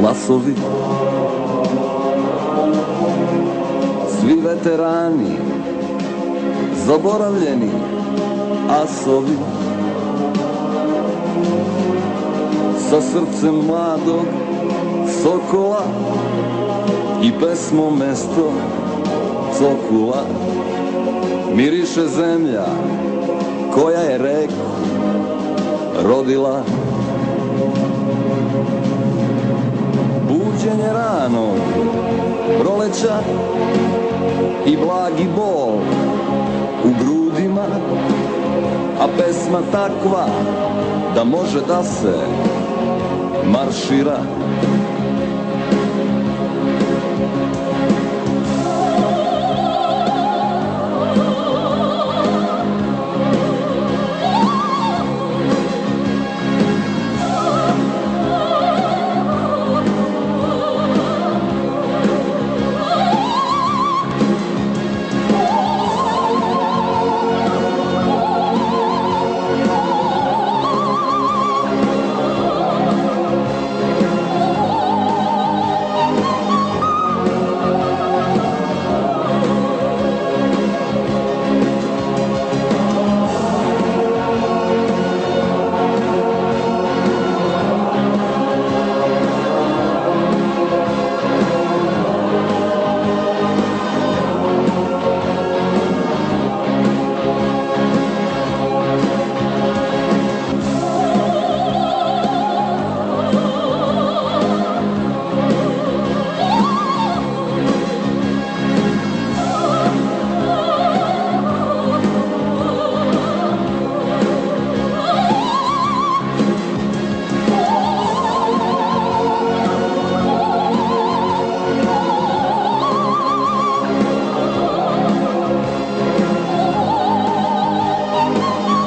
glasovi, svi veterani, zaboravljeni asovi, sa srcem mladog sokola i pesmom mesto cokula. Miriše zemlja koja je reku rodila. Buđenje ranog proleća i blagi bol u grudima, a pesma takva da može da se maršira.